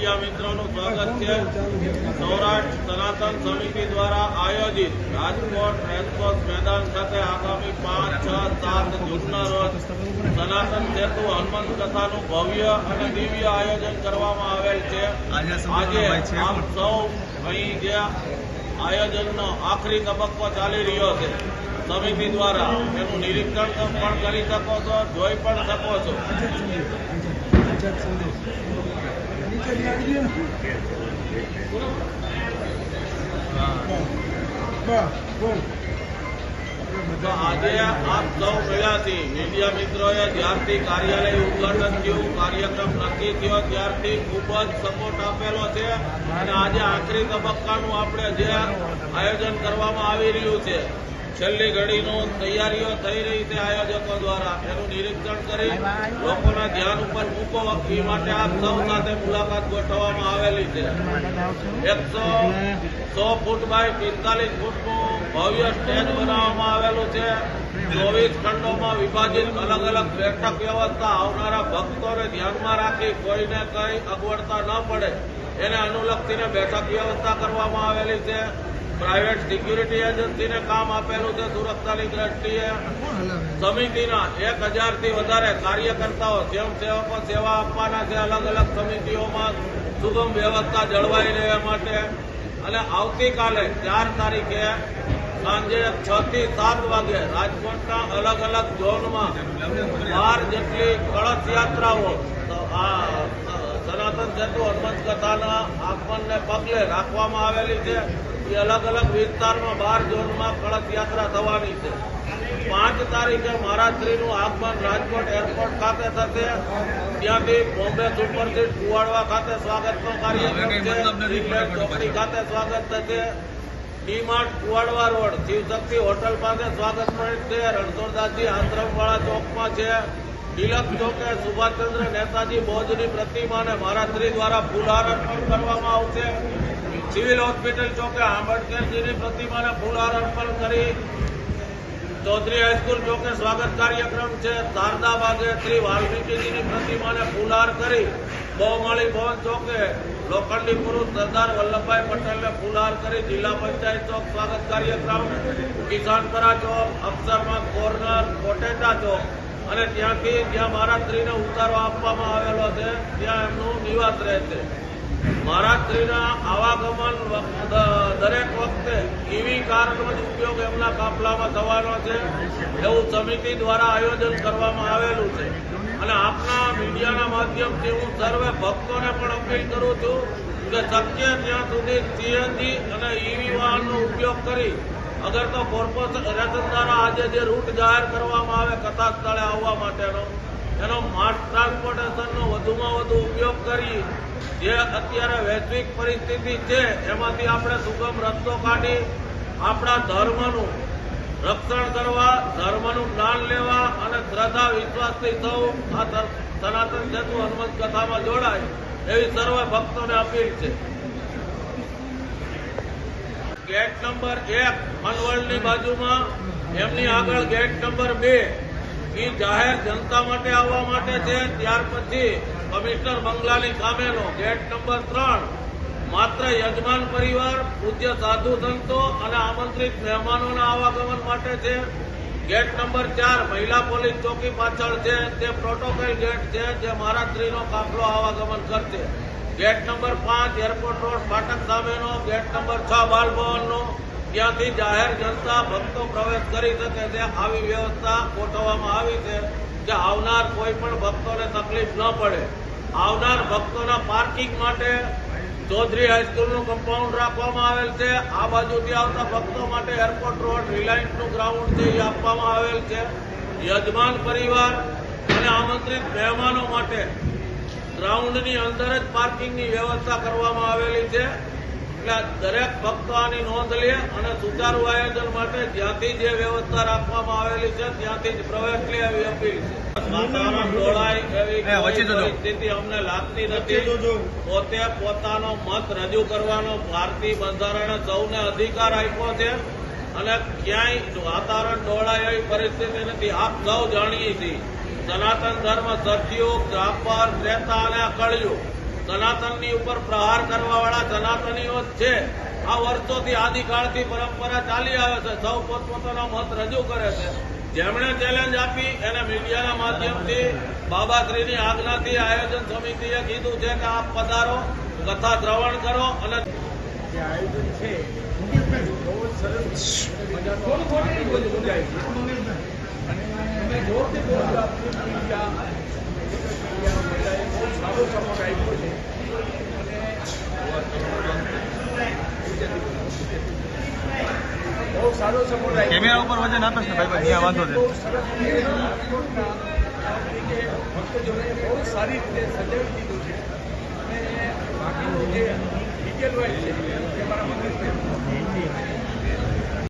Media मित्रों स्वागत है। सौराष्ट्र सनातन समिति द्वारा आयोजित राजकोट रेसकोर्स मैदान खाते आगामी 5, 6, 7 जूनना रोज सनातन सेतु हनुमंत कथाનું ભવ્ય અને દિવ્ય આયોજન કરવામાં આવેલ છે। આજે આપ સૌ અહીં જે આયોજનનો આખરી તબક્કો ચાલી રહ્યો છે, સમિતિ દ્વારા એનું નિરીક્ષણ પણ કરી શકો છો, જોઈ પણ શકો છો। तो आज आप सौ मिलाथी मीडिया मित्रोए ज्यारथी कार्यालय उद्घाटन थयुं, कार्यक्रम नक्की थयो त्यारथी खूब ज सपोर्ट आपेलो छे अने आज आखरी तबक्कानुं आपणे जे आयोजन करवामां आवी रह्युं छे, छेल्ली घड़ीनो तैयारीओ थई रही छे आयोजको द्वारा, एनुं निरीक्षण करी लोकोना ध्यान उपर मूको ए माटे आप सौ साथे मुलाकात गोठववामां आवेली छे। 100 फूट बाय 45 फूटनुं भव्य स्टेज बनाववामां आवेलुं छे। 24 खंडोमां विभाजित अलग अलग बैठक व्यवस्था आवनारा भक्तोने ध्यानमां राखी कोईने कई अगवडता न पड़े एने अनुलक्षीने बैठक व्यवस्था करवामां आवेली छे। प्राइवेट सिक्योरिटी एजेंसी ने काम आपेलू है सुरक्षा की दृष्टिए। समितिना 1000 थी वधारे कार्यकर्ताओं स्वयंसेवको सेवा आपवाना छे अलग अलग समितिओं में सुगम व्यवस्था जळवाई रहे माटे। अने आवतीकाले 4 तारीखे सांजे 6 થી 7 वागे राजकोटना अलग अलग झोन में 12 जेटली कलश यात्राओं सनातन सेतु हनुमंत कथाना आगमन ने पगले राखवामां आवेली छे। अलग अलग विस्तार में 12 जोन में कलश यात्रा थवानी छे। 5 तारीखे महाराष्ट्रीનું આગમન રાજકોટ એરપોર્ટ ખાતે થશે। ત્યાંથી બોમ્બે સુપરસીટ કુવાડવા ખાતે સ્વાગતનો કાર્યક્રમ છે। રિપેર ચોકડી ખાતે સ્વાગત થશે। ડીમાર્ટ કુવાડવા રોડ શિવશક્તિ હોટલ પાસે સ્વાગત પોઈન્ટ છે। રણછોડદાસજી આશ્રમવાળા ચોકમાં છે। તિલક ચોકે સુભાષચંદ્ર નેતાજી બોઝની પ્રતિમાને મહારાષ્ટ્રી દ્વારા ફૂલહાર અર્પણ કરવામાં આવશે। સિવિલ હોસ્પિટલ ચોકે આંબેડકરજીની પ્રતિમાને ફૂલહાર અર્પણ કરી चौधरी हाईस्कूल चौके स्वागत कार्यक्रम है। शारदा बागे श्री वाल्मीकिजीनी प्रतिमाने फूलहार करी बहुमाળી भवन चौके लोखंडी पुरुष सरदार वल्लभभाई पटेल ने फूलहार करी जिला पंचायत चौक स्वागत कार्यक्रम। किसानपरा चौक अक्षरमार्ग कॉर्नर कोटेचा चौक અને ત્યાંથી જ્યાં મહારાષ્ટ્રીને ઉતારો આપવામાં આવેલો છે ત્યાં એમનું નિવાસ રહેશે। મહારાષ્ટ્રીના આવાગમન દરેક વખતે ઈવી કારનો જ ઉપયોગ એમના કાફલામાં થવાનો છે એવું સમિતિ દ્વારા આયોજન કરવામાં આવેલું છે। અને આપના મીડિયાના માધ્યમથી હું સર્વે ભક્તોને પણ અપીલ કરું છું કે શક્ય ત્યાં સુધી સીએનજી અને ઈવી વાહનનો ઉપયોગ કરી अगर तो कोर्पोरेशन द्वारा आज जे रूट जाहिर करवामां आवे कथा स्थळे आववा माटेनो एनो मास ट्रांसपोर्टेशननो वधुमां वधु उपयोग करी जे अत्यारे वैश्विक परिस्थिति छे एमांथी आपणे सुगम रस्तो काढी आपणा धर्मनुं रक्षण करवा, धर्मनुं ज्ञान लेवा अने श्रद्धा विश्वासथी सौ आ सनातन सेतु हनुमंत कथामां जोडाय एवी सर्व भक्तोने अपील छे। गेट नंबर 1 मनवळनी बाजुमां एमनी आगळ गेट नंबर 2 ई जाहेर जनता माटे आववा माटे छे। त्यार पछी कमिश्नर बंगलानी सामेनो गेट नंबर 3 मात्र यजमान परिवार पूज्य साधु संतो अने आमंत्रित मेहमानोना आवागमन माटे छे। गेट नंबर 4 महिला पोलीस चौकी पाछळ छे ते प्रोटोकॉल गेट छे जे महाराष्ट्रीनो काफलो आवागमन करशे। गेट नंबर 5 एरपोर्ट रोड फाटक सामेनो गेट नंबर 6 बालभवननो ત્યાંથી જાહેર જનતા ભક્તો પ્રવેશ કરી શકે છે આવી વ્યવસ્થા ગોઠવવામાં આવી છે કે આવનાર કોઈ પણ ભક્તોને તકલીફ ન પડે। આવનાર ભક્તોના પાર્કિંગ માટે ચૌધરી હાઈસ્કૂલનું કમ્પાઉન્ડ રાખવામાં આવેલ છે। આ બાજુથી આવતા ભક્તો માટે એરપોર્ટ રોડ રિલાયન્સનું ગ્રાઉન્ડ છે એ આપવામાં આવેલ છે। યજમાન પરિવાર અને આમંત્રિત મહેમાનો માટે ग्राउंडनी अंदर ज पार्किंगनी व्यवस्था करवामां आवेली छे। એટલે દરેક ભક્તો આની નોંધ લે અને સુચારુ આયોજન માટે જ્યાંથી જે વ્યવસ્થા રાખવામાં આવેલી છે ત્યાંથી જ પ્રવેશ લે એવી અપીલ છે। વાતાવરણ ડોળાય એવી પરિસ્થિતિ અમને લાગતી નથી। પોતે પોતાનો મત રજૂ કરવાનો ભારતીય બંધારણે સૌને અધિકાર આપ્યો છે અને ક્યાંય વાતાવરણ ડોળાય એવી પરિસ્થિતિ નથી। આપ સૌ જાણીએ છીએ સનાતન ધર્મ સતયુગ, દ્વાપર, ત્રેતા અને કળયુગ સનાતનની ઉપર પ્રહાર કરવાવાળા સનાતનીઓ જ છે. આ વર્ષોથી આદિકાળથી પરંપરા ચાલી આવે છે. સૌ પોતપોતાનો મત રજૂ કરે છે. જેમણે ચેલેન્જ આપી એને મીડિયાના માધ્યમથી બાબાશ્રીની આજ્ઞાથી આયોજન સમિતિએ કીધું છે કે આપ પધારો, કથા શ્રવણ કરો અને જે આયોજન છે બહુ જ સરસ મજાનું યોજાય છે અને જોરથી બહુ સારો સપોર્ટ આપ્યો છે બહુ સારો સપોર્ટ આપ્યો. કેમેરા ઉપર વજન આપે છે ભાઈ, અહીંયા વાંધો છે. બહુ સરસ રીતે ભક્તજનોએ બહુ સારી રીતે સજાવી દીધું છે અને બાકીનું જે ડિટેલ વાઇઝ છે એ મારા મંદિર